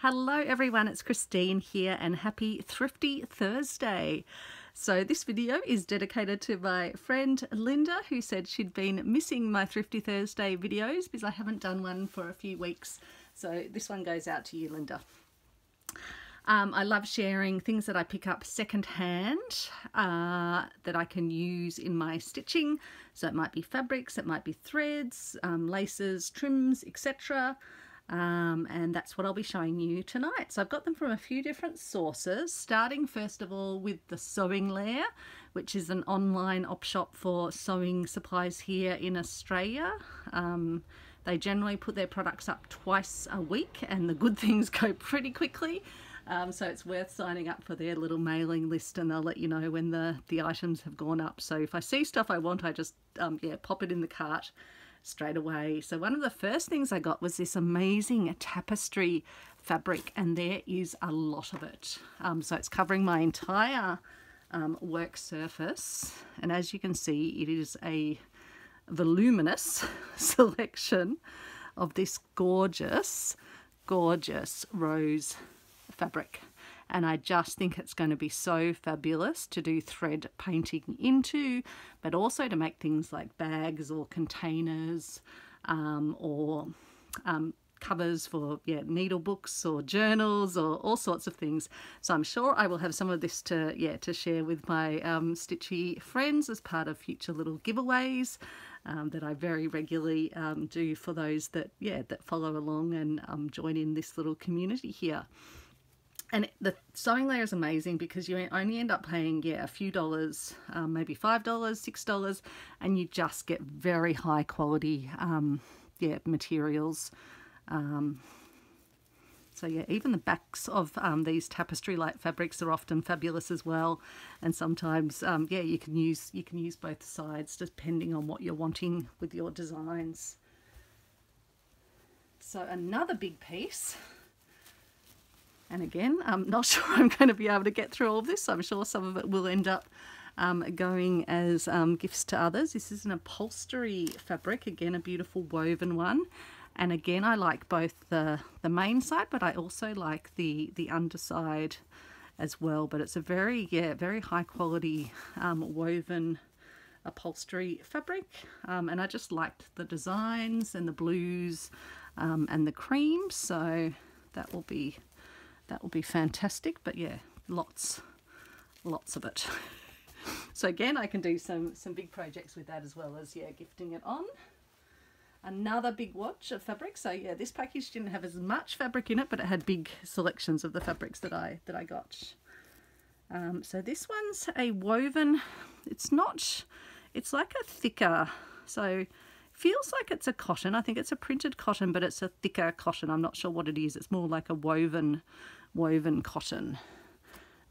Hello everyone, it's Christine here and happy Thrifty Thursday. So this video is dedicated to my friend Linda, who said she'd been missing my Thrifty Thursday videos because I haven't done one for a few weeks. So this one goes out to you, Linda. I love sharing things that I pick up secondhand that I can use in my stitching. So it might be fabrics, it might be threads, laces, trims, etc. And that's what I'll be showing you tonight. So I've got them from a few different sources, starting first of all with the Sewing Lair, which is an online op shop for sewing supplies here in Australia. They generally put their products up twice a week and the good things go pretty quickly. So it's worth signing up for their little mailing list, and they'll let you know when the items have gone up. So if I see stuff I want, I just pop it in the cart straight away. So one of the first things I got was this amazing tapestry fabric, and there is a lot of it. So it's covering my entire work surface, and as you can see, it is a voluminous selection of this gorgeous rose fabric, and I just think it's going to be so fabulous to do thread painting into, but also to make things like bags or containers or covers for needle books or journals or all sorts of things. So I'm sure I will have some of this to share with my stitchy friends as part of future little giveaways that I very regularly do for those that follow along and join in this little community here. And the Sewing Lair is amazing because you only end up paying a few dollars, maybe $5, $6, and you just get very high quality materials. So even the backs of these tapestry like fabrics are often fabulous as well, and sometimes you can use both sides depending on what you're wanting with your designs. So another big piece. And again, I'm not sure I'm going to be able to get through all of this. I'm sure some of it will end up going as gifts to others. This is an upholstery fabric, again a beautiful woven one. And again, I like both the main side, but I also like the underside as well. But it's a very high quality woven upholstery fabric. And I just liked the designs and the blues and the cream. So that will be fantastic, but lots of it. So again, I can do some big projects with that as well as gifting it on. Another big watch of fabric. So this package didn't have as much fabric in it, but it had big selections of the fabrics that I got. So this one's a woven. It's like a thicker, so feels like it's a cotton. I think it's a printed cotton, but it's a thicker cotton. I'm not sure what it is. It's more like a woven cotton.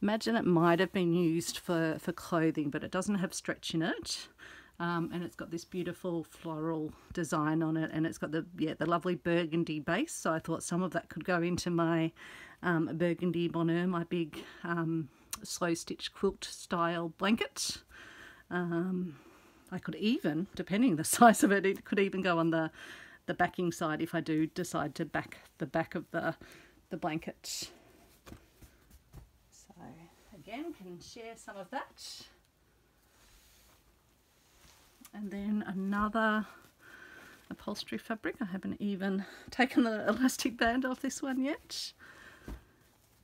Imagine it might have been used for clothing, but it doesn't have stretch in it. And it's got this beautiful floral design on it, and it's got the lovely burgundy base. So I thought some of that could go into my burgundy bonheur, my big slow stitch quilt style blanket. I could even, depending the size of it, it could even go on the backing side if I do decide to back the back of the blanket. So again, can share some of that. And then another upholstery fabric. I haven't even taken the elastic band off this one yet.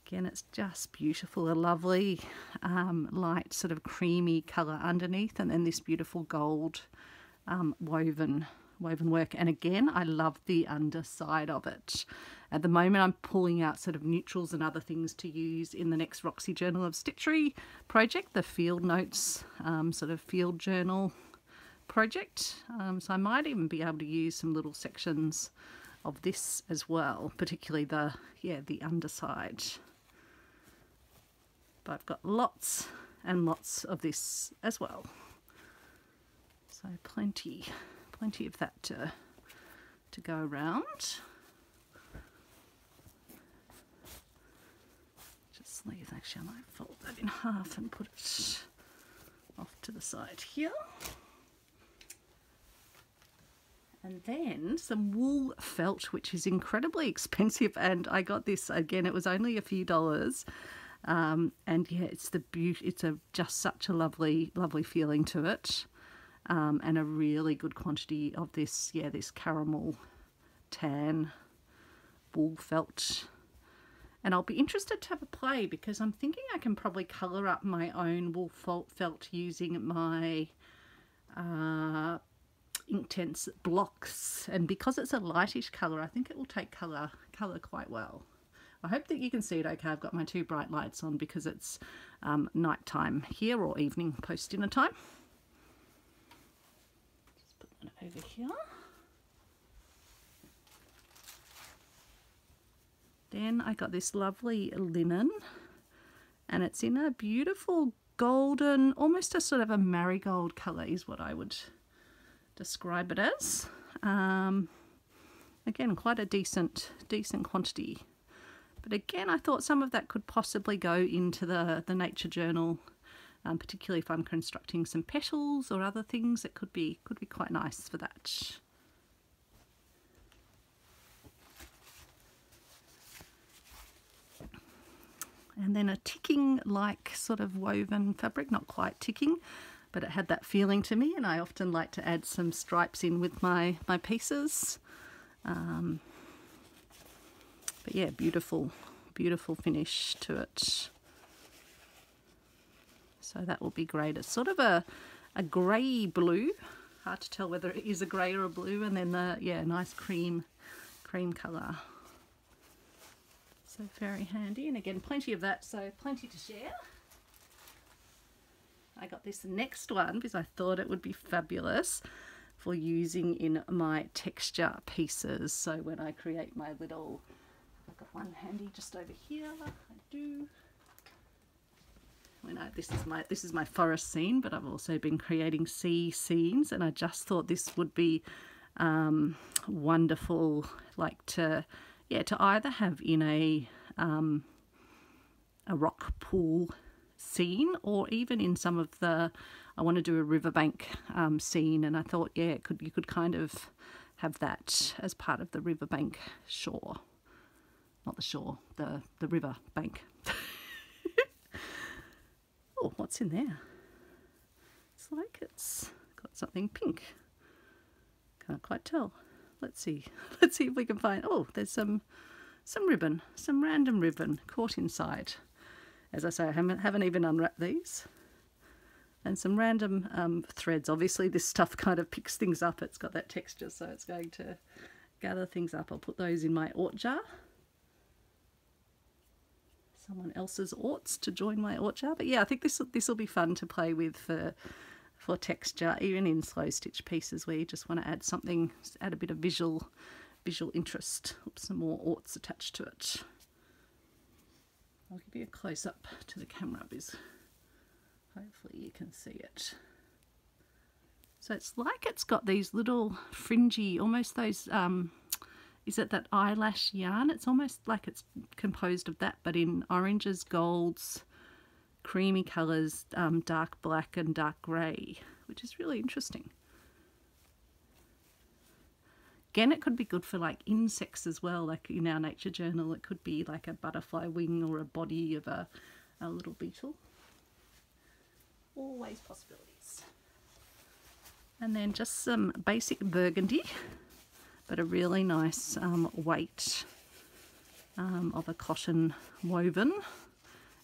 Again, it's just beautiful, a lovely light sort of creamy colour underneath, and then this beautiful gold woven work. And again, I love the underside of it. At the moment, I'm pulling out sort of neutrals and other things to use in the next Roxy Journal of Stitchery project, the Field Notes sort of field journal project. So I might even be able to use some little sections of this as well, particularly the underside. But I've got lots and lots of this as well. So plenty of that to go around. Just leave, actually I might fold that in half and put it off to the side here. And then some wool felt, which is incredibly expensive, and I got this again. It was only a few dollars, and yeah, it's the beauty. It's just such a lovely feeling to it, and a really good quantity of this. Yeah, this caramel tan wool felt. And I'll be interested to have a play because I'm thinking I can probably colour up my own wool felt using my Inktense blocks, and because it's a lightish colour, I think it will take colour quite well. I hope that you can see it okay. I've got my 2 bright lights on because it's night time here, or evening post dinner time. Just put that over here. Then I got this lovely linen, and it's in a beautiful golden, almost a sort of a marigold colour is what I would describe it as. Again, quite a decent quantity. But again, I thought some of that could possibly go into the nature journal, particularly if I'm constructing some petals or other things. It could be quite nice for that. And then a ticking like sort of woven fabric, not quite ticking, but it had that feeling to me, and I often like to add some stripes in with my pieces. But yeah, beautiful finish to it. So that will be great. It's sort of a grey blue, hard to tell whether it is a grey or a blue, and then the nice cream colour. So very handy, and again plenty of that, so plenty to share. I got this next one because I thought it would be fabulous for using in my texture pieces. So when I create my little, I've got one handy just over here. I do. This is my forest scene, but I've also been creating sea scenes, and I just thought this would be wonderful, like to either have in a rock pool scene, or even in some of the, I want to do a riverbank scene, and I thought, yeah, you could kind of have that as part of the riverbank shore, not the shore, the river bank. Oh, what's in there? It's like it's got something pink. Can't quite tell. Let's see if we can find. Oh, there's some ribbon, some random ribbon caught inside. As I say, I haven't even unwrapped these. And some random threads. Obviously this stuff kind of picks things up. It's got that texture, so it's going to gather things up. I'll put those in my Ort jar. Someone else's Orts to join my Ort jar. But yeah, I think this will be fun to play with for texture, even in slow stitch pieces where you just want to add something, add a bit of visual interest. Oops, some more Orts attached to it. I'll give you a close up to the camera because hopefully you can see it. So it's like it's got these little fringy, almost those, is it that eyelash yarn? It's almost like it's composed of that, but in oranges, golds, creamy colours, dark black and dark grey, which is really interesting. Again, it could be good for like insects as well, like in our nature journal it could be like a butterfly wing or a body of a little beetle. Always possibilities. And then just some basic burgundy, but a really nice weight of a cotton woven.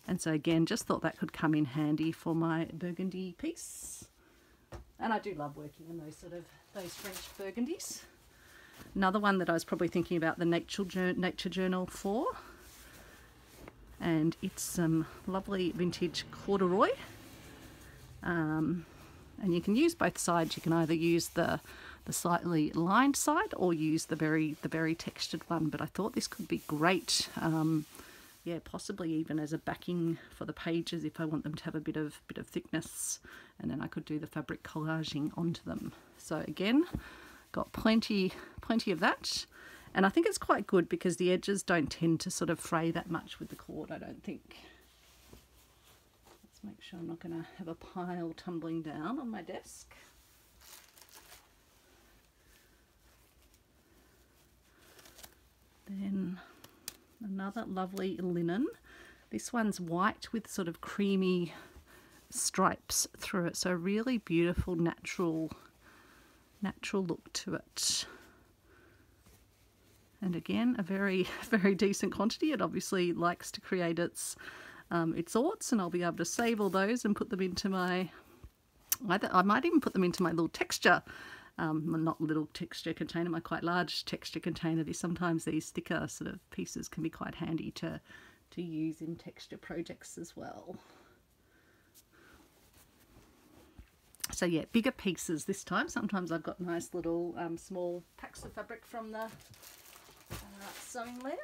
And so again, just thought that could come in handy for my burgundy piece. And I do love working in those French burgundies. Another one that I was probably thinking about the nature journal for, and it's some lovely vintage corduroy. And you can use both sides. You can either use the slightly lined side or use the very textured one. But I thought this could be great. Yeah, possibly even as a backing for the pages if I want them to have a bit of thickness, and then I could do the fabric collaging onto them. So again, got plenty of that, and I think it's quite good because the edges don't tend to sort of fray that much with the cord, I don't think. Let's make sure I'm not going to have a pile tumbling down on my desk. Then another lovely linen. This one's white with sort of creamy stripes through it, so really beautiful natural look to it. And again, a very decent quantity. It obviously likes to create its aughts, and I'll be able to save all those and put them into my, I might even put them into my little texture, not little texture container, my quite large texture container. Sometimes these thicker sort of pieces can be quite handy to use in texture projects as well. So yeah, bigger pieces this time. Sometimes I've got nice little small packs of fabric from the sewing layer.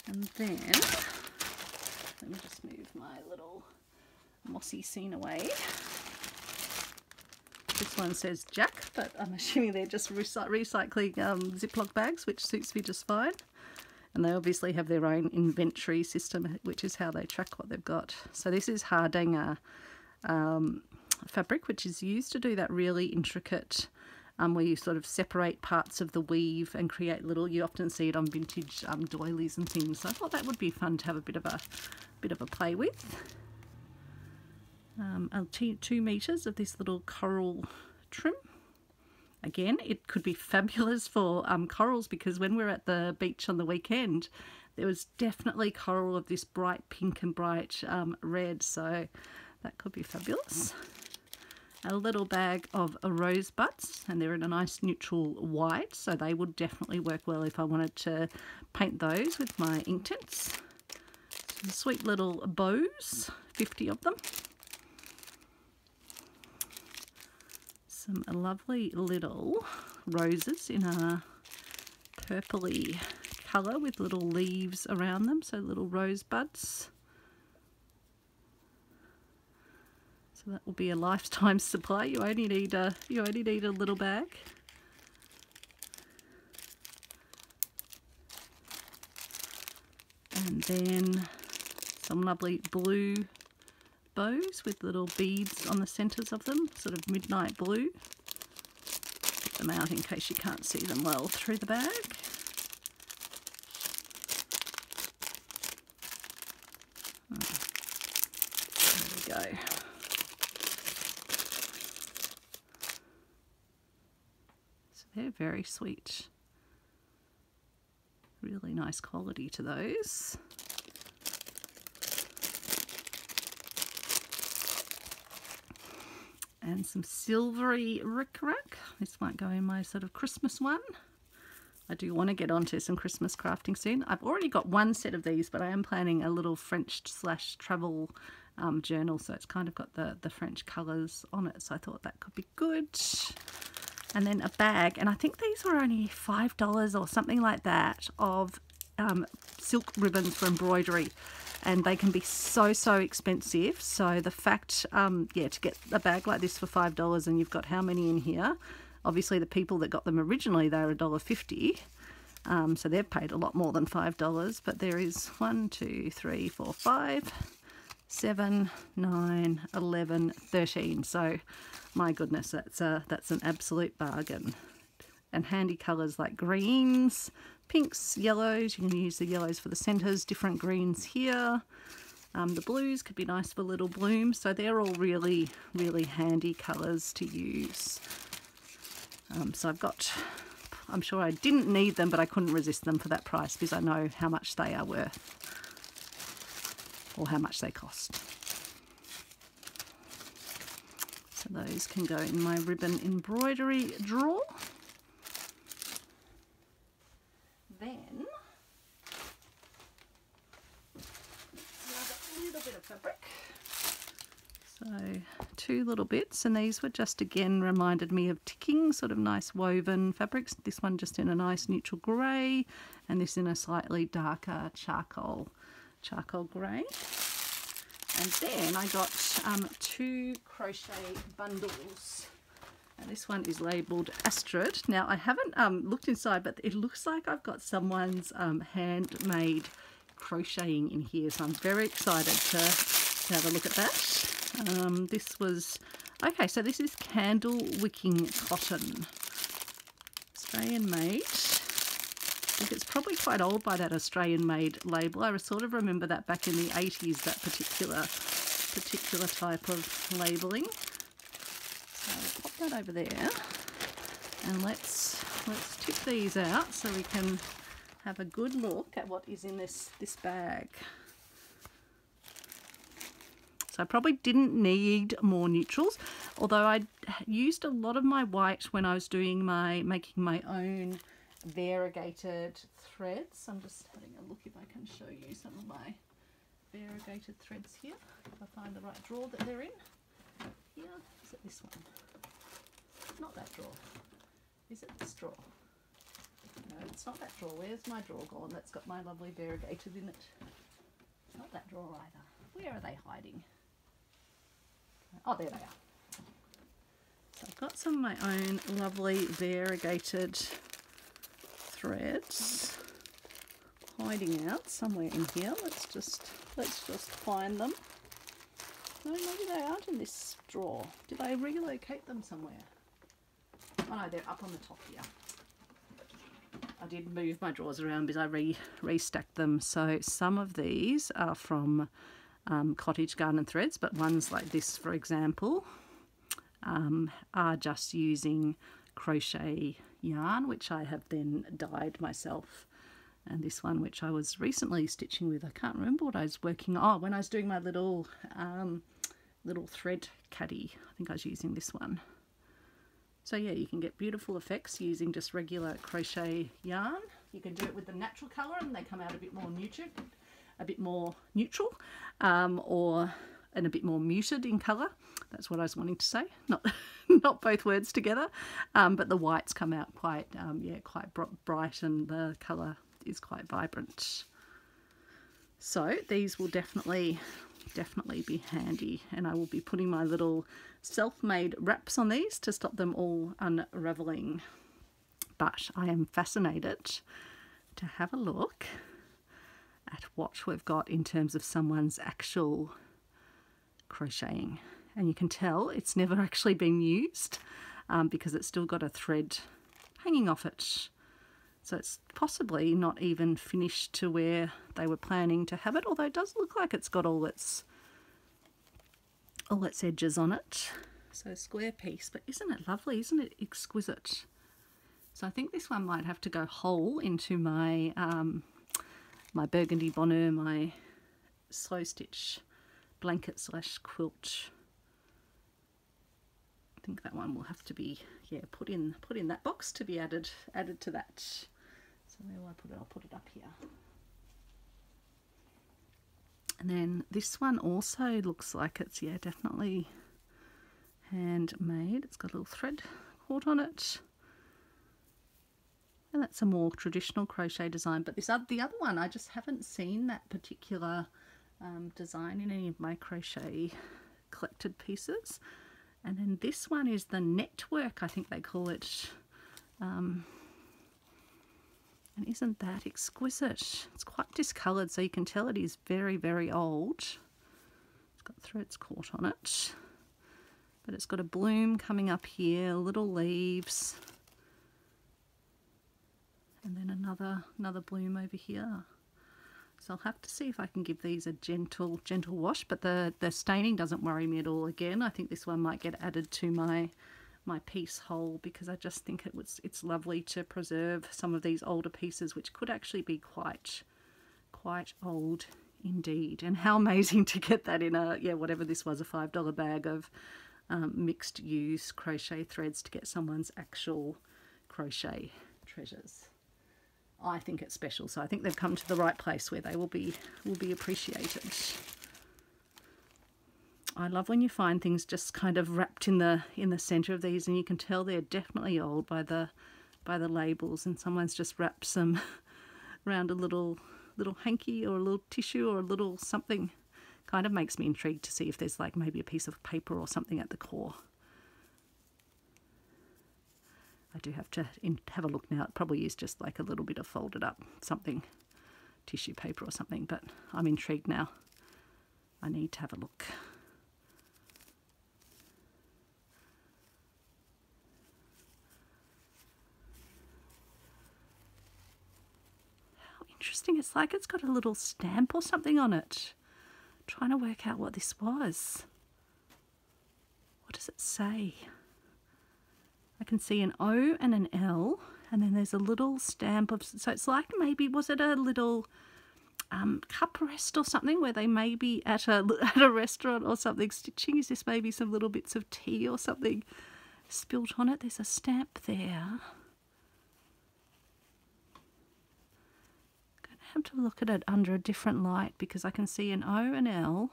And then, let me just move my little mossy scene away. This one says Jack, but I'm assuming they're just recycling Ziploc bags, which suits me just fine. And they obviously have their own inventory system, which is how they track what they've got. So this is Hardanger fabric, which is used to do that really intricate, where you sort of separate parts of the weave and create little, you often see it on vintage doilies and things. So I thought that would be fun to have a bit of a play with. 2 meters of this little coral trim. Again, it could be fabulous for corals, because when we were at the beach on the weekend, there was definitely coral of this bright pink and bright red, so that could be fabulous. A little bag of rosebuds, and they're in a nice neutral white, so they would definitely work well if I wanted to paint those with my Inktense. Some sweet little bows, 50 of them. Some lovely little roses in a purpley colour with little leaves around them, so little rosebuds. So that will be a lifetime supply. You only need a little bag. And then some lovely blue bows with little beads on the centres of them, sort of midnight blue. Put them out in case you can't see them well through the bag. There we go. So they're very sweet. Really nice quality to those. And some silvery rickrack. This might go in my sort of Christmas one. I do want to get onto some Christmas crafting soon. I've already got one set of these, but I am planning a little French/travel journal, so it's kind of got the French colours on it, so I thought that could be good. And then a bag, and I think these were only $5 or something like that, of silk ribbons for embroidery. And they can be so expensive. So the fact, yeah, to get a bag like this for $5, and you've got how many in here? Obviously the people that got them originally, they were $1.50. So they've paid a lot more than $5. But there is 1, 2, 3, 4, 5, 7, 9, 11, 13. So my goodness, that's an absolute bargain. And handy colours like greens, pinks, yellows. You can use the yellows for the centres, different greens here. The blues could be nice for little blooms. So they're all really handy colours to use. So I've got, I'm sure I didn't need them, but I couldn't resist them for that price because I know how much they are worth, or how much they cost. So those can go in my ribbon embroidery drawer. Then another little bit of fabric. So 2 little bits, and these were just again reminded me of ticking, sort of nice woven fabrics. This one just in a nice neutral grey, and this in a slightly darker charcoal grey. And then I got 2 crochet bundles. And this one is labelled Astrid. Now I haven't looked inside, but it looks like I've got someone's handmade crocheting in here. So I'm very excited to have a look at that. This was, okay, so this is candle wicking cotton. It's Australian made. I think it's probably quite old by that Australian made label. I sort of remember that back in the 80s, that particular type of labelling. So I'll pop that over there, and let's tip these out so we can have a good look at what is in this bag. So I probably didn't need more neutrals, although I used a lot of my white when I was doing making my own variegated threads. I'm just having a look if I can show you some of my variegated threads here. If I find the right drawer that they're in. Here, is it this one? Not that drawer. Is it this drawer? No, it's not that drawer. Where's my drawer gone? That's got my lovely variegated in it. Not that drawer either. Where are they hiding? Oh, there they are. So I've got some of my own lovely variegated threads hiding out somewhere in here. Let's just find them. No, maybe they aren't in this drawer. Did I relocate them somewhere? Oh no, they're up on the top here. I did move my drawers around because I restacked them. So some of these are from Cottage Garden Threads, but ones like this, for example, are just using crochet yarn, which I have then dyed myself. And this one, which I was recently stitching with, I can't remember what I was working on. Oh, when I was doing my little thread caddy, I think I was using this one. So yeah, you can get beautiful effects using just regular crochet yarn. You can do it with the natural colour and they come out a bit more neutral, and a bit more muted in colour. That's what I was wanting to say, not both words together. But the whites come out quite bright, and the colour is quite vibrant. So these will definitely be handy, and I will be putting my little self-made wraps on these to stop them all unraveling. But I am fascinated to have a look at what we've got in terms of someone's actual crocheting, and you can tell it's never actually been used because it's still got a thread hanging off it. So it's possibly not even finished to where they were planning to have it, although it does look like it's got all its edges on it. So square piece, but isn't it lovely? Isn't it exquisite? So I think this one might have to go whole into my my Burgundy Bonheur, my slow stitch blanket / quilt. I think that one will have to be put in that box to be added to that. So where will I put it? I'll put it up here. And then this one also looks like it's definitely handmade. It's got a little thread caught on it. And that's a more traditional crochet design, but the other one, I just haven't seen that particular design in any of my crochet collected pieces. And then this one is the network, I think they call it. And isn't that exquisite? It's quite discoloured, so you can tell it is very, very old. It's got threads caught on it, but it's got a bloom coming up here, little leaves, and then another bloom over here. So I'll have to see if I can give these a gentle wash, but the staining doesn't worry me at all. Again, I think this one might get added to my piece whole, because I just think it's lovely to preserve some of these older pieces, which could actually be quite old indeed. And how amazing to get that in a whatever this was, a $5 bag of mixed use crochet threads to get someone's actual crochet treasures. I think it's special, so I think they've come to the right place where they will be appreciated. I love when you find things just kind of wrapped in the center of these, and you can tell they're definitely old by the labels, and someone's just wrapped some around a little hanky or a little tissue or a little something. Kind of makes me intrigued to see if there's like maybe a piece of paper or something at the core. I do have to have a look now. It probably is just like a little bit of folded up something, tissue paper or something, but I'm intrigued now. I need to have a look. interesting. It's like it's got a little stamp or something on it. I'm trying to work out what this was. What does it say? I can see an O and an L, and then there's a little stamp of, so it's like maybe, was it a little cup rest or something where they may be at a restaurant or something stitching? Is this maybe some little bits of tea or something spilt on it? There's a stamp there. I'm going to have to look at it under a different light because I can see an O and L.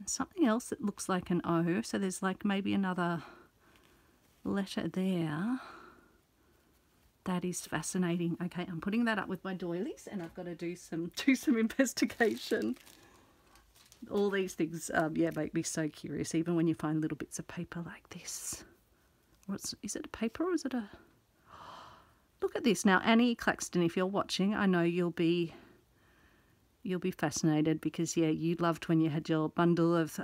And something else that looks like an O, so there's like maybe another letter there. That is fascinating. Okay, I'm putting that up with my doilies, and I've got to do some investigation. All these things, yeah, make me so curious. Even when you find little bits of paper like this, or is it a paper or is it a? Look at this now, Annie Claxton. If you're watching, I know you'll be fascinated because yeah, you loved when you had your bundle of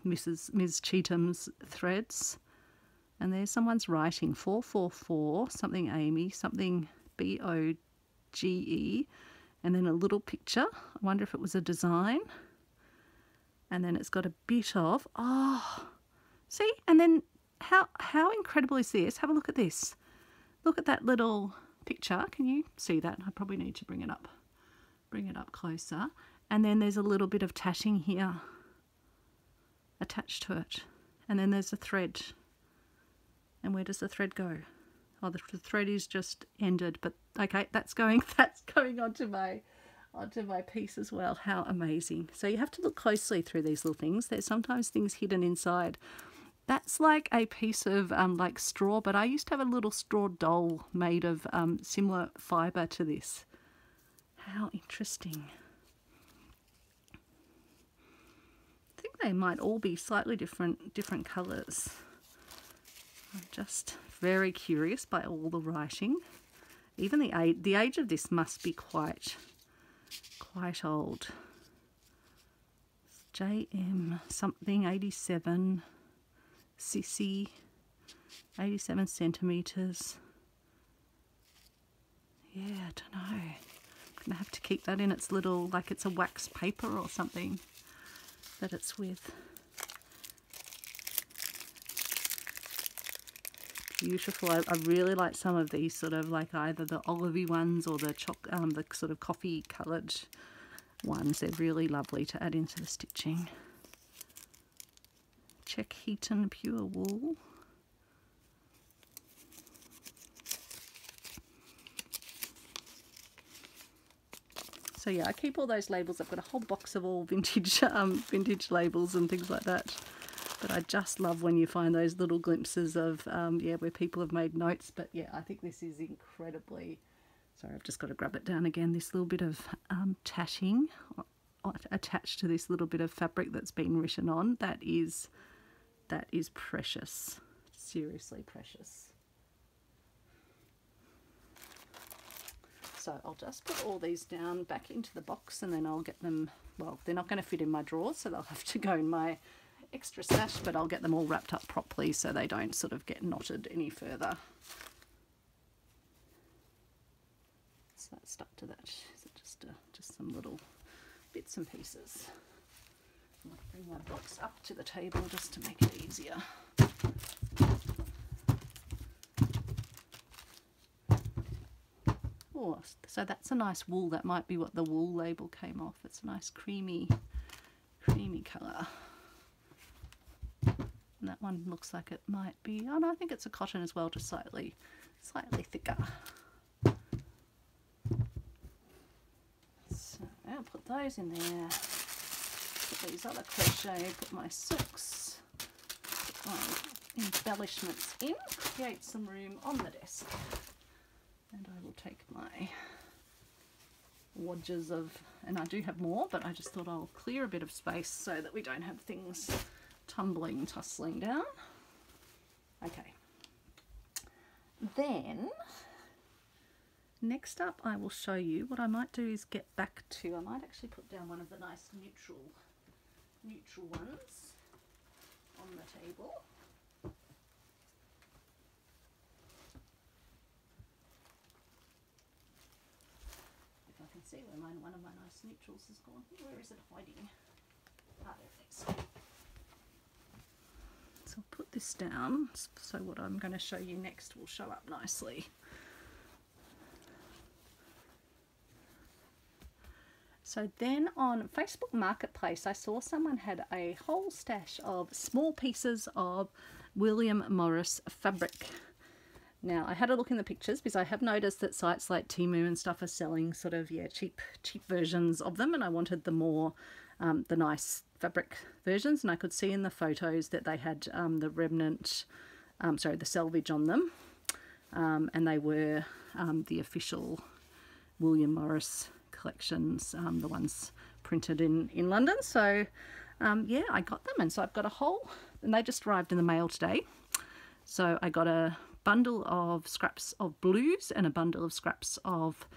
Ms. Cheatham's threads. And there's someone's writing 444, something Amy, something BOGE, and then a little picture. I wonder if it was a design. And then it's got a bit of, oh, see? And then how incredible is this? Have a look at this. Look at that little picture. Can you see that? I probably need to bring it up closer. And then there's a little bit of tatting here attached to it. And then there's a thread. And where does the thread go? Oh, the thread is just ended, but okay, that's going onto my piece as well. How amazing. So you have to look closely through these little things. There's sometimes things hidden inside. That's like a piece of like straw, but I used to have a little straw doll made of similar fibre to this. How interesting. I think they might all be slightly different colours. I'm just very curious by all the writing. Even the age of this must be quite old. It's JM something 87, Sissy, 87 centimetres. Yeah, I don't know. I'm gonna have to keep that in its little, like it's a wax paper or something that it's with. Beautiful. I really like some of these sort of like either the olivey ones or the sort of coffee coloured ones. They're really lovely to add into the stitching. Check Heaton pure wool. So yeah, I keep all those labels. I've got a whole box of all vintage labels and things like that. But I just love when you find those little glimpses of, yeah, where people have made notes. But yeah, I think this is incredibly, sorry, I've just got to grab it down again. This little bit of tatting attached to this little bit of fabric that's been written on. That is precious, seriously precious. So I'll just put all these down back into the box and then I'll get them, well, they're not going to fit in my drawers, so they'll have to go in my extra stash, but I'll get them all wrapped up properly so they don't sort of get knotted any further. So that's stuck to that. So just some little bits and pieces. I'm going to bring my box up to the table just to make it easier. Oh, so that's a nice wool. That might be what the wool label came off. It's a nice creamy colour. And that one looks like it might be, oh no, I think it's a cotton as well, just slightly thicker. So I'll put those in there. Put these other crochet, put my silks, put my embellishments in, create some room on the desk. And I will take my wadges of, and I do have more, but I just thought I'll clear a bit of space so that we don't have things tussling down. Okay. Then, next up I will show you what I might do is get back to, I might actually put down one of the nice neutral ones on the table. see where one of my nice neutrals has gone. Where is it hiding? Ah, there it is. So I'll put this down so what I'm going to show you next will show up nicely. So then on Facebook Marketplace, I saw someone had a whole stash of small pieces of William Morris fabric. Now, I had a look in the pictures because I have noticed that sites like Temu and stuff are selling sort of, yeah, cheap versions of them, and I wanted the more, the nice fabric versions, and I could see in the photos that they had the remnant, the selvage on them, and they were the official William Morris collections, the ones printed in London. So yeah, I got them, and so I've got a whole, and they just arrived in the mail today. So I got a bundle of scraps of blues and a bundle of scraps of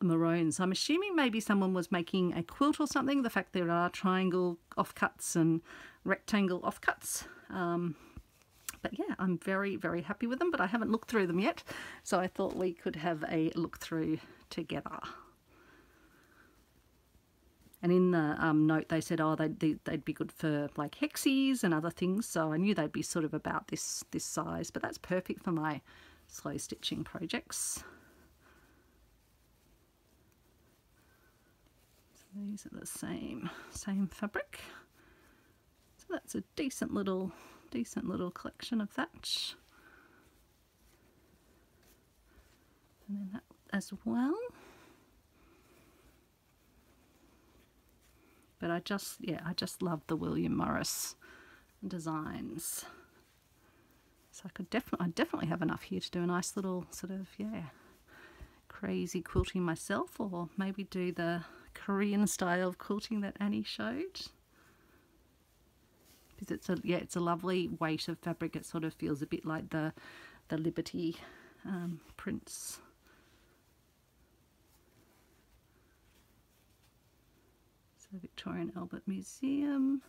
maroons. I'm assuming maybe someone was making a quilt or something, the fact there are triangle offcuts and rectangle offcuts. But yeah, I'm very, very happy with them, but I haven't looked through them yet, so I thought we could have a look through together. And in the note they said, oh, they'd be good for like hexies and other things, so I knew they'd be sort of about this size, but that's perfect for my slow stitching projects. So these are the same fabric. So that's a decent little collection of that. And then that as well. But I just love the William Morris designs. So I definitely have enough here to do a nice little sort of, yeah, crazy quilting myself, or maybe do the Korean style of quilting that Annie showed. Because it's a lovely weight of fabric. It sort of feels a bit like the Liberty prints. So Victorian Albert Museum.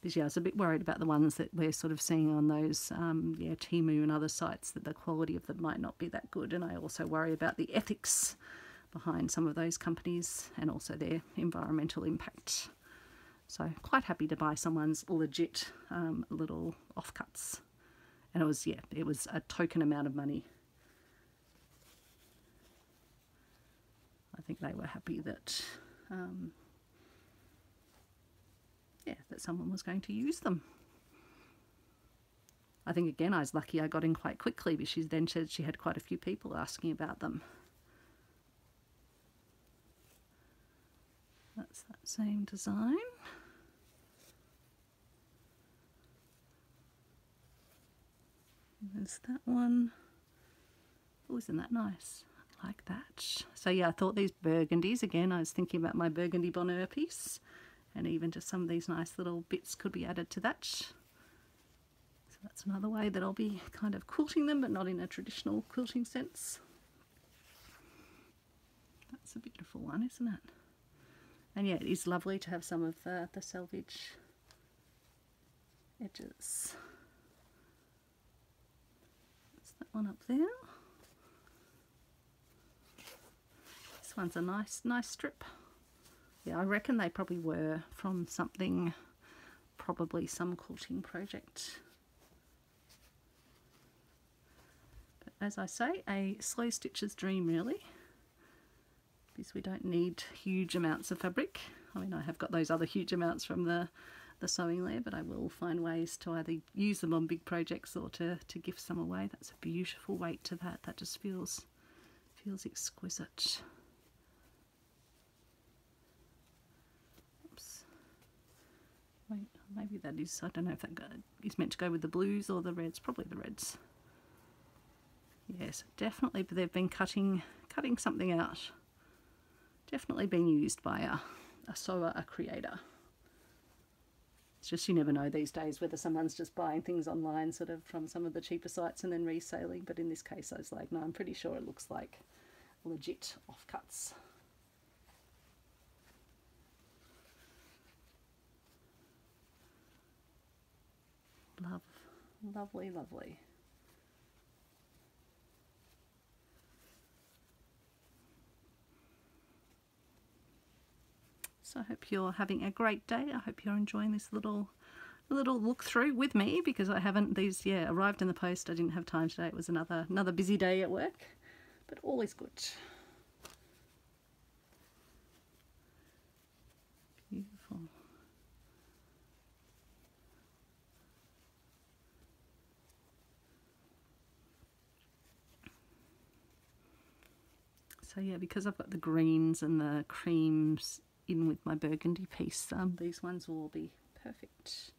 Because yeah, I was a bit worried about the ones that we're sort of seeing on those yeah, Temu and other sites, that the quality of them might not be that good, and I also worry about the ethics behind some of those companies and also their environmental impact. So quite happy to buy someone's legit little offcuts, and it was a token amount of money. I think they were happy that yeah, that someone was going to use them. I think again I was lucky I got in quite quickly, but she then said she had quite a few people asking about them. That's that same design. There's that one. Oh, isn't that nice? I like that. So yeah, I thought these burgundies, again, I was thinking about my burgundy Bonheur piece, and even just some of these nice little bits could be added to that. So that's another way that I'll be kind of quilting them, but not in a traditional quilting sense. That's a beautiful one, isn't it? And yeah, it is lovely to have some of the selvage edges. That's that one up there. This one's a nice strip. Yeah, I reckon they probably were from something, probably some quilting project. But as I say, a slow stitcher's dream really, because we don't need huge amounts of fabric. I mean, I have got those other huge amounts from the sewing layer, but I will find ways to either use them on big projects or to gift some away. That's a beautiful weight to that. That just feels exquisite. Oops. Wait, maybe that is, I don't know if that is meant to go with the blues or the reds. Probably the reds. Yes, definitely, but they've been cutting something out. Definitely been used by a sewer, a creator. It's just, you never know these days whether someone's just buying things online sort of from some of the cheaper sites and then reselling, but in this case I was like, no, I'm pretty sure it looks like legit offcuts. Lovely, lovely. So I hope you're having a great day. I hope you're enjoying this little look through with me, because I haven't, these arrived in the post. I didn't have time today. It was another busy day at work, but all is good. Beautiful. So yeah, because I've got the greens and the creams in with my burgundy piece, these ones will all be perfect.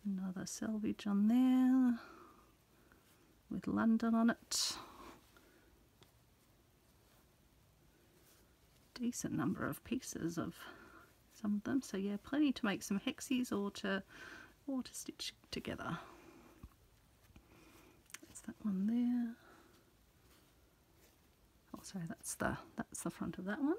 Another selvage on there with London on it. Decent number of pieces of some of them, so yeah, plenty to make some hexies or to stitch together. That's that one there. Oh, sorry, that's the front of that one.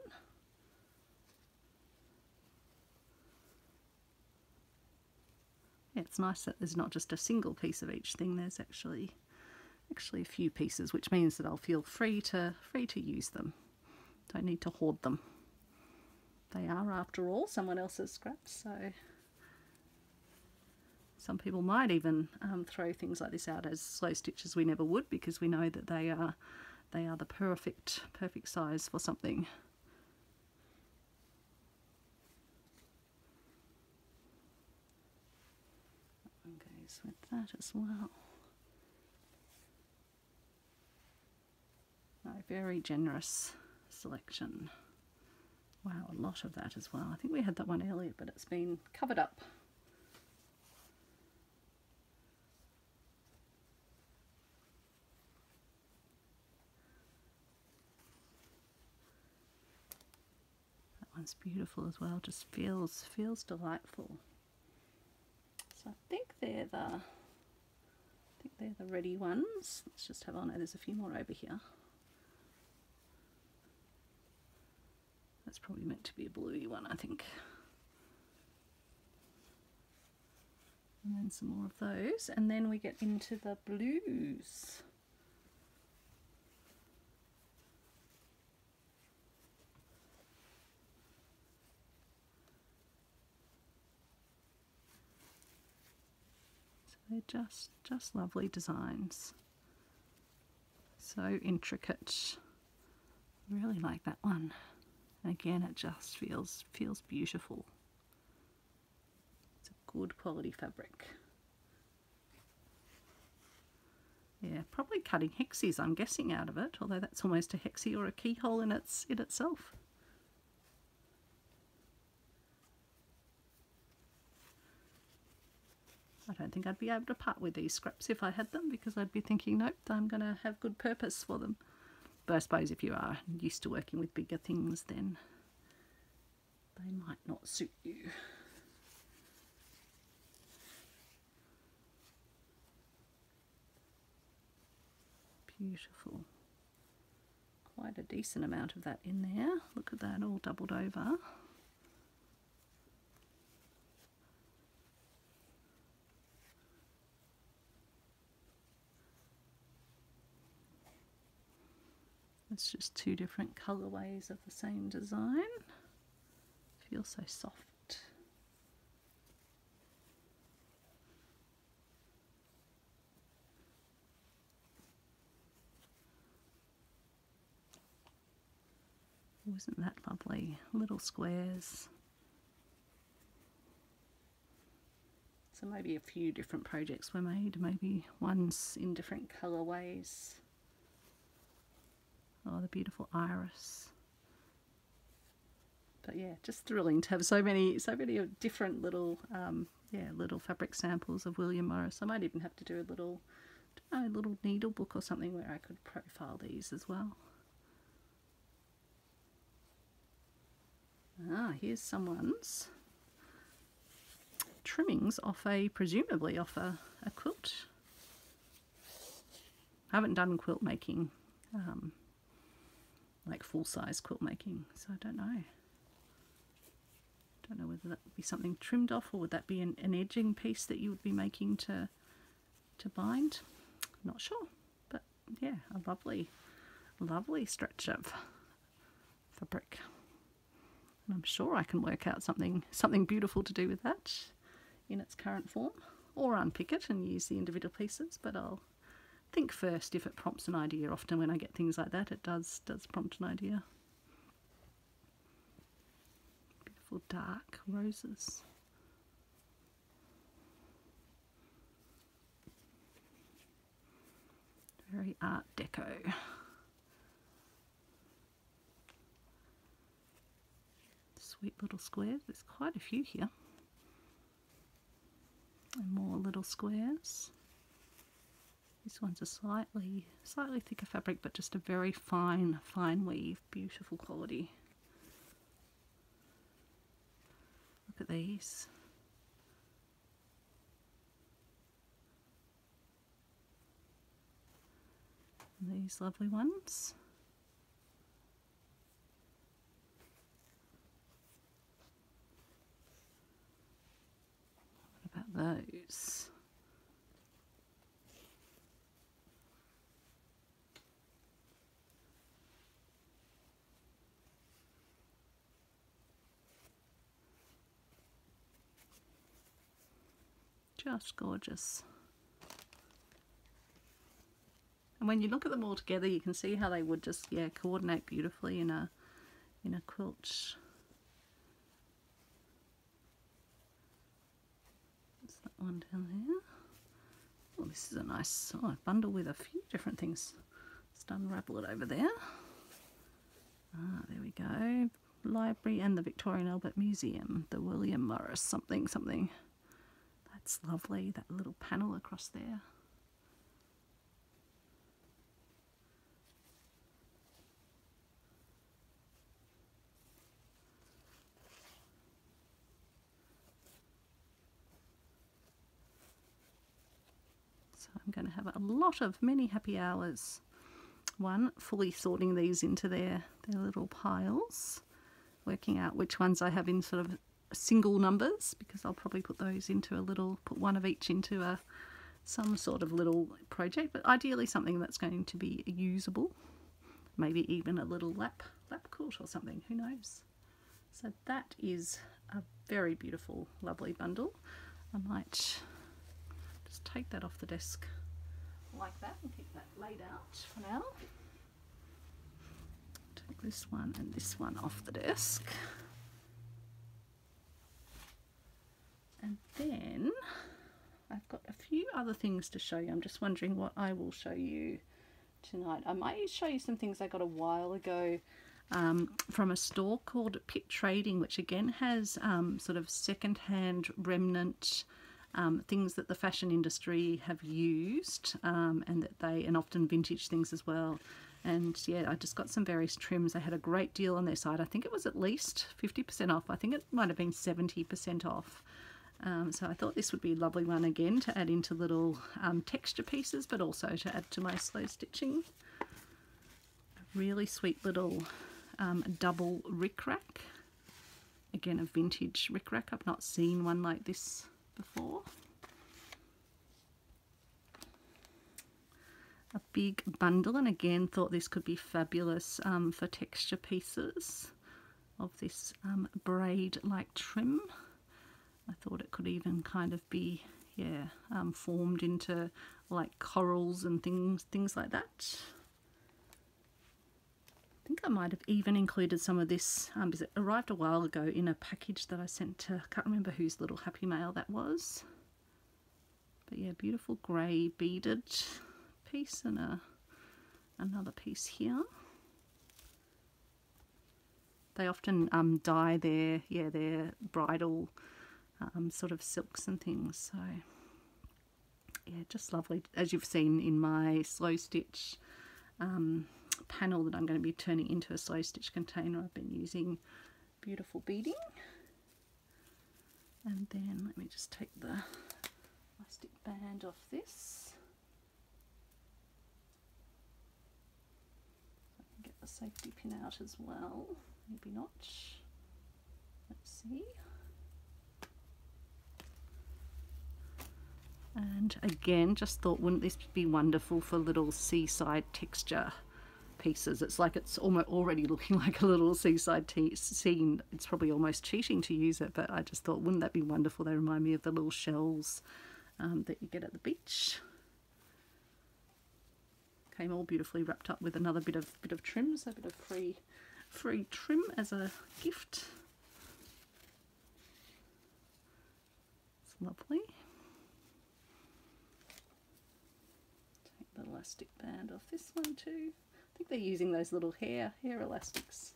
Yeah, it's nice that there's not just a single piece of each thing. There's actually a few pieces, which means that I'll feel free to use them. Don't need to hoard them. They are, after all, someone else's scraps, so some people might even throw things like this out as slow stitches. We never would, because we know that they are the perfect size for something. That one goes with that as well. A very generous selection. Wow, a lot of that as well. I think we had that one earlier, but it's been covered up. That one's beautiful as well. Just feels delightful. So I think they're the ready ones. Let's just have on. Oh, there's a few more over here. That's probably meant to be a bluey one, I think. And then some more of those, and then we get into the blues. So they're just lovely designs. So intricate. Really like that one. Again, it just feels beautiful. It's a good quality fabric. Yeah, probably cutting hexies, I'm guessing, out of it, although that's almost a hexie or a keyhole in itself. I don't think I'd be able to part with these scraps if I had them, because I'd be thinking, nope, I'm going to have good purpose for them. But I suppose if you are used to working with bigger things, then they might not suit you. Beautiful. Quite a decent amount of that in there. Look at that, all doubled over. It's just two different colourways of the same design. Feels so soft. Oh, isn't that lovely? Little squares. So maybe a few different projects were made, maybe one's in different colourways. Oh, the beautiful iris. But yeah, just thrilling to have so many different little little fabric samples of William Morris. I might even have to do a little needle book or something where I could profile these as well. Ah, here's someone's trimmings off presumably off a quilt. I haven't done quilt making, like full-size quilt making, so I don't know. Don't know whether that would be something trimmed off, or would that be an edging piece that you would be making to bind? Not sure, but yeah, a lovely stretch of fabric. And I'm sure I can work out something beautiful to do with that in its current form, or unpick it and use the individual pieces, but I'll think first if it prompts an idea. Often when I get things like that, it does prompt an idea. Beautiful dark roses. Very Art Deco. Sweet little squares. There's quite a few here. And more little squares. This one's a slightly thicker fabric, but just a very fine weave. Beautiful quality. Look at these. And these lovely ones. What about those? Just gorgeous. And when you look at them all together, you can see how they would just, yeah, coordinate beautifully in a quilt. There's that one down there. Oh, this is a nice bundle with a few different things. Just unravel it over there. Ah, there we go. Library and the Victorian Albert Museum. The William Morris something. That's lovely, that little panel across there. So I'm going to have a lot of many happy hours. One, fully sorting these into their little piles, working out which ones I have in sort of single numbers, because I'll probably put those into put one of each into some sort of little project, but ideally something that's going to be usable. Maybe even a little lap quilt or something, who knows. So that is a very beautiful, lovely bundle. I might just take that off the desk like that and keep that laid out for now. Take this one and this one off the desk. And then I've got a few other things to show you. I'm just wondering what I will show you tonight. I might show you some things I got a while ago from a store called Pit Trading, which again has sort of second-hand remnant things that the fashion industry have used, and often vintage things as well. And yeah, I just got some various trims. They had a great deal on their site. I think it was at least 50% off. I think it might have been 70% off. So I thought this would be a lovely one again to add into little texture pieces, but also to add to my slow stitching. A really sweet little double rickrack. Again, a vintage rickrack. I've not seen one like this before. A big bundle, and again thought this could be fabulous for texture pieces of this braid-like trim. I thought it could even kind of be, yeah, formed into like corals and things like that. I think I might have even included some of this, because it arrived a while ago in a package that I sent to, I can't remember whose little happy mail that was. But yeah, beautiful grey beaded piece and another piece here. They often dye their bridal sort of silks and things, so yeah, just lovely. As you've seen in my slow stitch panel that I'm going to be turning into a slow stitch container, I've been using beautiful beading. And then let me just take the plastic band off this. I can get the safety pin out as well, maybe not. Let's see. And again, just thought, wouldn't this be wonderful for little seaside texture pieces. It's like it's almost already looking like a little seaside scene. It's probably almost cheating to use it, but I just thought, wouldn't that be wonderful? They remind me of the little shells that you get at the beach. Came all beautifully wrapped up with another bit of trim, so a bit of free trim as a gift. It's lovely. Take the elastic band off this one too. I think they're using those little hair elastics.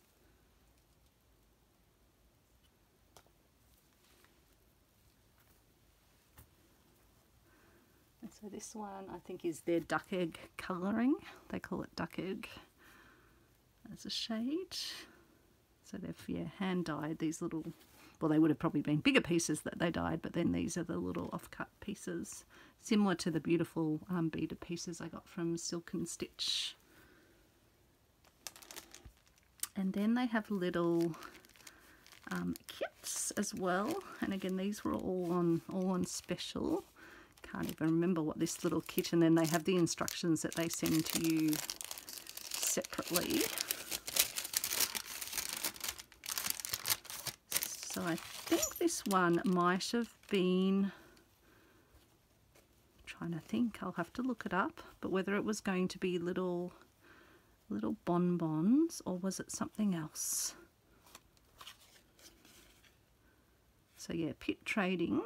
And so this one I think is their duck egg colouring. They call it duck egg as a shade. So they've hand dyed these little, well, they would have probably been bigger pieces that they dyed, but then these are the little off-cut pieces, similar to the beautiful beaded pieces I got from Silk and Stitch. And then they have little kits as well, and again these were all on special. Can't even remember what this little kit, and then they have the instructions that they send to you separately. So I think this one might have been, trying to think, I'll have to look it up, but whether it was going to be little bonbons or was it something else. So yeah, Pitt Trading,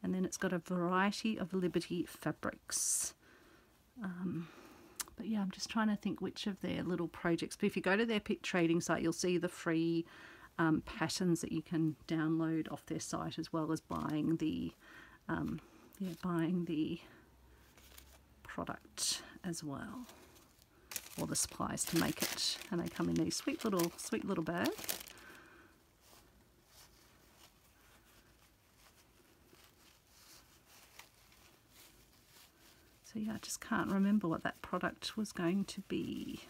and then it's got a variety of Liberty fabrics. But yeah, I'm just trying to think which of their little projects. But if you go to their Pitt Trading site, you'll see the free patterns that you can download off their site, as well as buying the buying the product as well, or the supplies to make it. And they come in these sweet little bags. So yeah, I just can't remember what that product was going to be.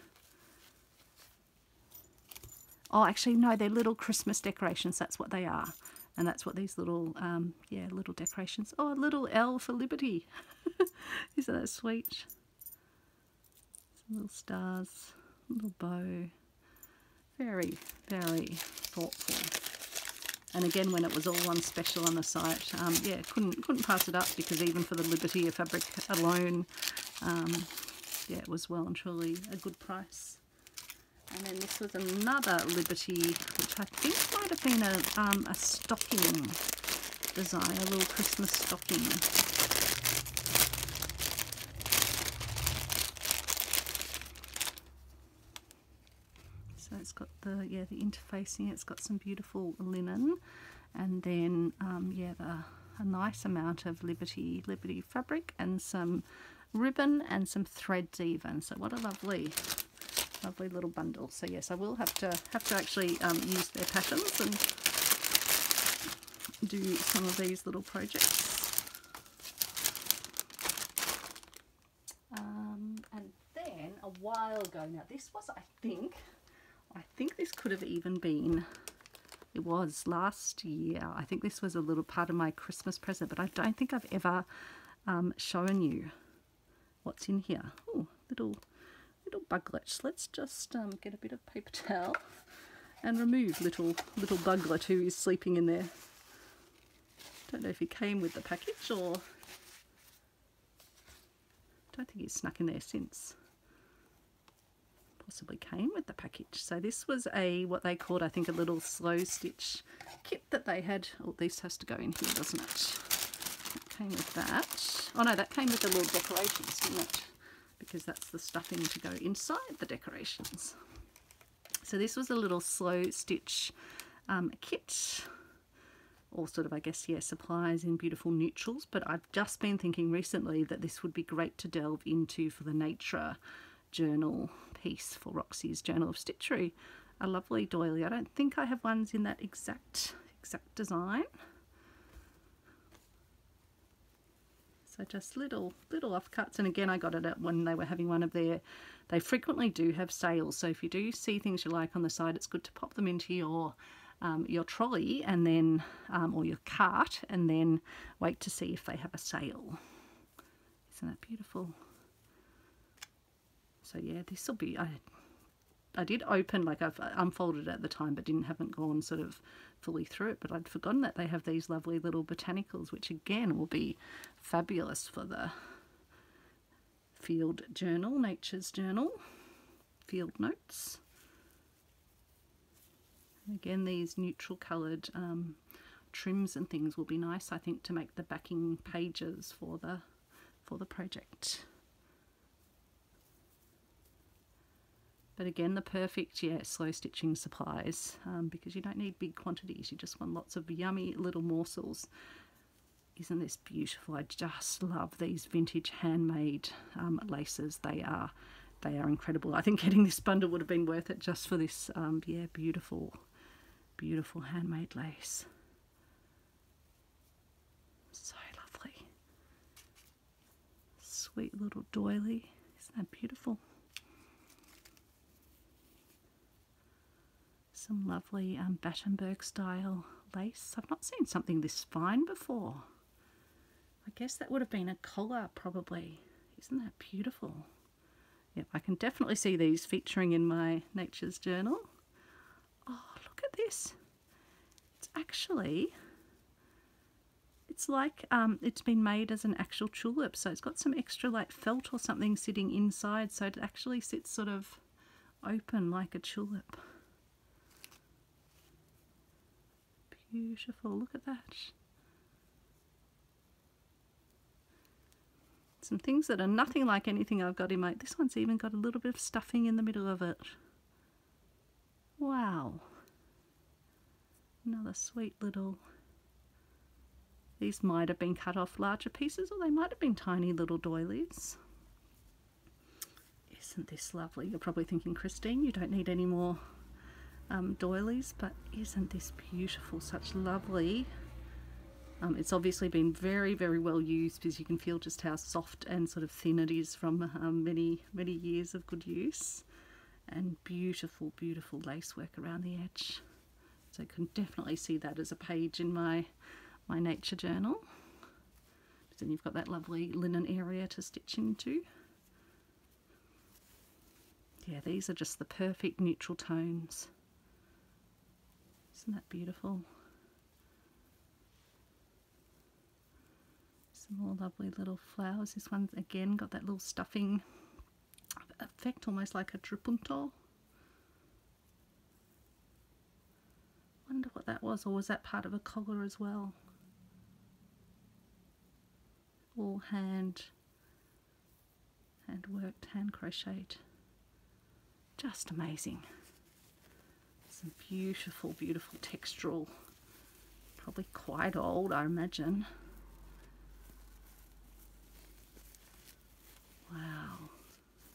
Oh, actually, no, they're little Christmas decorations. That's what they are. And that's what these little, little decorations. Oh, a little L for Liberty. Isn't that sweet? Some little stars, a little bow. Very, very thoughtful. And again, when it was all on special on the site, yeah, couldn't pass it up, because even for the Liberty fabric alone, yeah, it was well and truly a good price. And then this was another Liberty, which I think might have been a stocking design, a little Christmas stocking. So it's got the interfacing. It's got some beautiful linen, and then a nice amount of Liberty fabric and some ribbon and some threads even. So what a lovely little bundle. So yes, I will have to actually use their patterns and do some of these little projects. And then a while ago, now this was, I think this could have even been, it was last year. I think this was a little part of my Christmas present, but I don't think I've ever shown you what's in here. Oh, little buglets. Let's just get a bit of paper towel and remove little buglet who is sleeping in there. Don't know if he came with the package, or don't think he's snuck in there since. Possibly came with the package. So this was what they called, I think, a little slow stitch kit that they had. Oh, this has to go in here, doesn't it? It came with that. Oh no, that came with the little decorations, didn't it? Because that's the stuffing to go inside the decorations. So this was a little slow stitch kit, or sort of, I guess, yeah, supplies in beautiful neutrals. But I've just been thinking recently that this would be great to delve into for the nature journal piece for Roxy's Journal of Stitchery. A lovely doily. I don't think I have ones in that exact design. So just little offcuts, and again I got it at when they were having one of their, they frequently do have sales, so if you do see things you like on the side, it's good to pop them into your trolley, and then or your cart, and then wait to see if they have a sale. Isn't that beautiful? So yeah, this will be, I did open, like I've unfolded it at the time, but haven't gone sort of fully through it. But I'd forgotten that they have these lovely little botanicals, which again will be fabulous for the field journal, nature's journal, field notes. And again, these neutral coloured trims and things will be nice, I think, to make the backing pages for the project. But again, the perfect, slow stitching supplies, because you don't need big quantities. You just want lots of yummy little morsels. Isn't this beautiful? I just love these vintage handmade laces. They are incredible. I think getting this bundle would have been worth it just for this, beautiful, beautiful handmade lace. So lovely. Sweet little doily. Isn't that beautiful? Some lovely Battenberg style lace. I've not seen something this fine before. I guess that would have been a collar probably. Isn't that beautiful? Yep, I can definitely see these featuring in my nature's journal. Oh, look at this. It's actually, it's like it's been made as an actual tulip. So it's got some extra like felt or something sitting inside. So it actually sits sort of open like a tulip. Beautiful, look at that. Some things that are nothing like anything I've got in my... This one's even got a little bit of stuffing in the middle of it. Wow. Another sweet little... These might have been cut off larger pieces, or they might have been tiny little doilies. Isn't this lovely? You're probably thinking, Christine, you don't need any more doilies, but isn't this beautiful? Such lovely... it's obviously been very, very well used, because you can feel just how soft and sort of thin it is from many, many years of good use. And beautiful, beautiful lacework around the edge. So you can definitely see that as a page in my nature journal. Then you've got that lovely linen area to stitch into. Yeah, these are just the perfect neutral tones. Isn't that beautiful? Some more lovely little flowers. This one's again got that little stuffing effect, almost like a trapunto. Wonder what that was, or was that part of a collar as well? All hand worked, hand crocheted. Just amazing. Some beautiful, beautiful textural. Probably quite old, I imagine. Wow,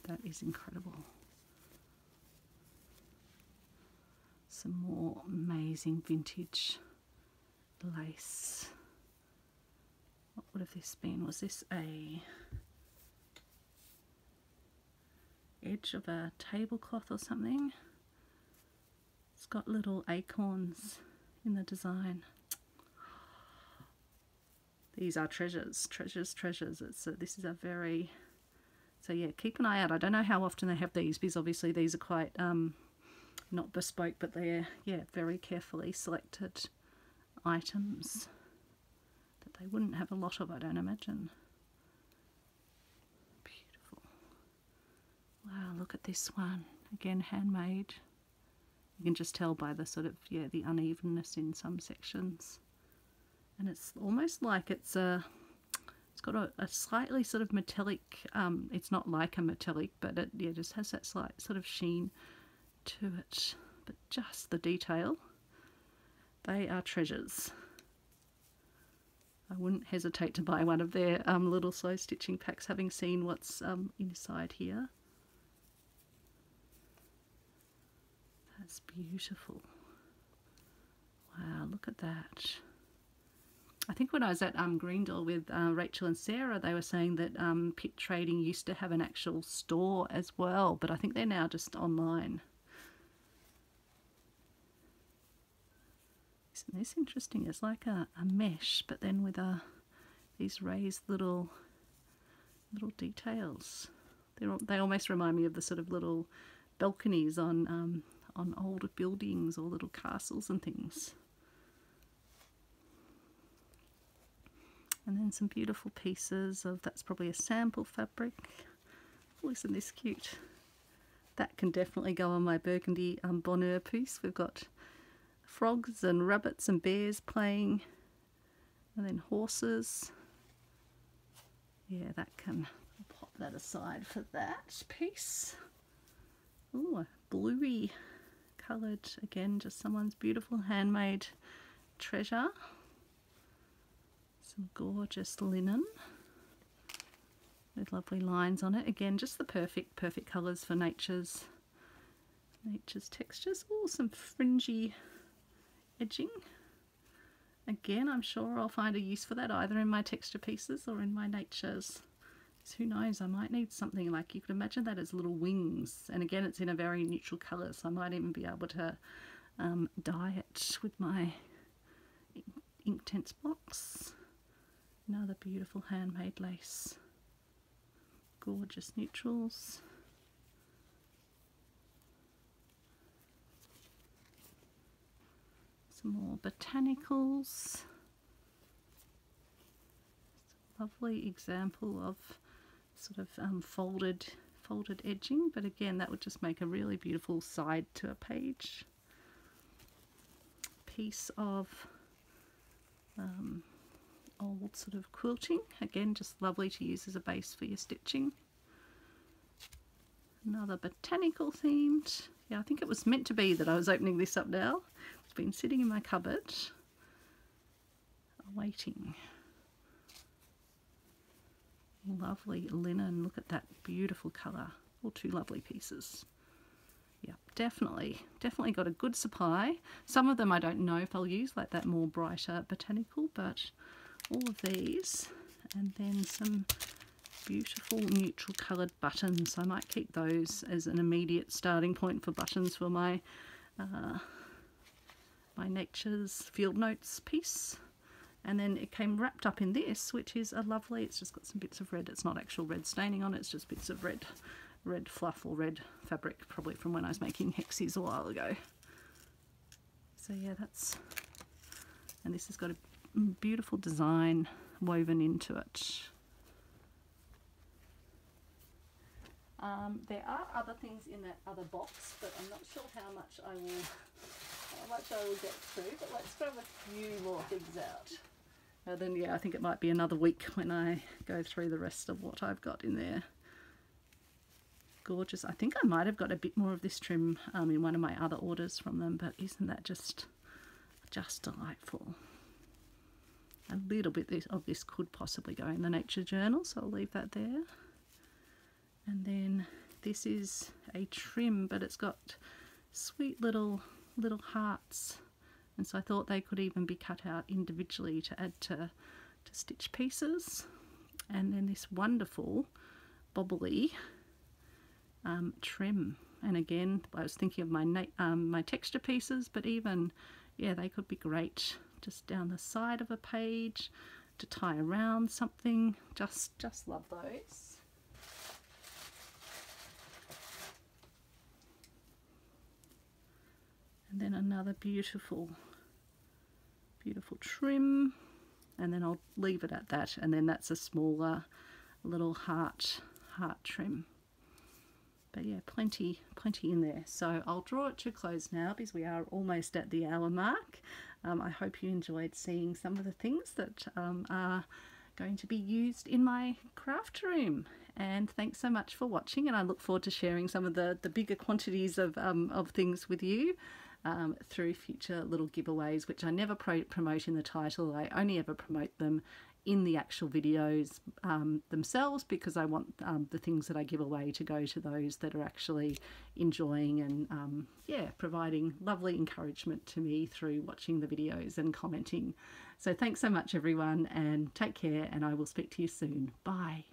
that is incredible. Some more amazing vintage lace. What would have this been? Was this a edge of a tablecloth or something? It's got little acorns in the design. These are treasures, treasures, treasures. This is a very... So yeah, keep an eye out. I don't know how often they have these, because obviously these are quite not bespoke, but they're very carefully selected items that they wouldn't have a lot of, I don't imagine. Beautiful. Wow, look at this one. Again, handmade. You can just tell by the sort of, the unevenness in some sections. And it's almost like it's got a slightly sort of metallic, it's not like a metallic, but it just has that slight sort of sheen to it. But just the detail, they are treasures. I wouldn't hesitate to buy one of their little slow stitching packs, having seen what's inside here. That's beautiful. Wow, look at that. I think when I was at Greendale with Rachel and Sarah, they were saying that Pitt Trading used to have an actual store as well, but I think they're now just online. Isn't this interesting? It's like a mesh, but then with these raised little details. They almost remind me of the sort of little balconies on older buildings or little castles and things. And then some beautiful pieces of, that's probably a sample fabric. Oh, isn't this cute? That can definitely go on my burgundy bonheur piece. We've got frogs and rabbits and bears playing, and then horses. Yeah, that can, I'll pop that aside for that piece. Oh, a bluey coloured, again, just someone's beautiful handmade treasure. Some gorgeous linen with lovely lines on it. Again, just the perfect colours for nature's textures. Oh, some fringy edging. Again, I'm sure I'll find a use for that either in my texture pieces or in my natures. So who knows, I might need something like, you could imagine that as little wings. And again, it's in a very neutral colour, so I might even be able to dye it with my Inktense blocks. Another beautiful handmade lace. Gorgeous neutrals. Some more botanicals. Lovely example of sort of folded edging, but again that would just make a really beautiful side to a page. Piece of old sort of quilting, again just lovely to use as a base for your stitching. Another botanical themed, yeah, I think it was meant to be that I was opening this up now. It's been sitting in my cupboard awaiting. Lovely linen, look at that beautiful colour. All two lovely pieces. Yeah, definitely got a good supply. Some of them I don't know if I'll use, like that more brighter botanical, but all of these, and then some beautiful neutral coloured buttons. I might keep those as an immediate starting point for buttons for my my Nature's Field Notes piece. And then it came wrapped up in this, which is a lovely, it's just got some bits of red. It's not actual red staining on it, it's just bits of red fluff or red fabric, probably from when I was making hexies a while ago. So yeah, that's, and this has got a beautiful design woven into it. There are other things in that other box, but I'm not sure how much I will get through, but let's grab a few more things out. And then yeah, I think it might be another week when I go through the rest of what I've got in there. Gorgeous. I think I might have got a bit more of this trim in one of my other orders from them, but isn't that just delightful? A little bit of this could possibly go in the Nature Journal, so I'll leave that there. And then this is a trim, but it's got sweet little hearts, and so I thought they could even be cut out individually to add to stitch pieces. And then this wonderful bobbly trim, and again I was thinking of my texture pieces, but even yeah, they could be great just down the side of a page to tie around something. Just love those. And then another beautiful trim, and then I'll leave it at that, and then that's a smaller little heart trim. But yeah, plenty in there. So I'll draw it to a close now because we are almost at the hour mark. I hope you enjoyed seeing some of the things that are going to be used in my craft room. And thanks so much for watching, and I look forward to sharing some of the bigger quantities of things with you through future little giveaways, which I never promote in the title. I only ever promote them in the actual videos themselves, because I want the things that I give away to go to those that are actually enjoying and yeah, providing lovely encouragement to me through watching the videos and commenting. So thanks so much everyone, and take care, and I will speak to you soon. Bye.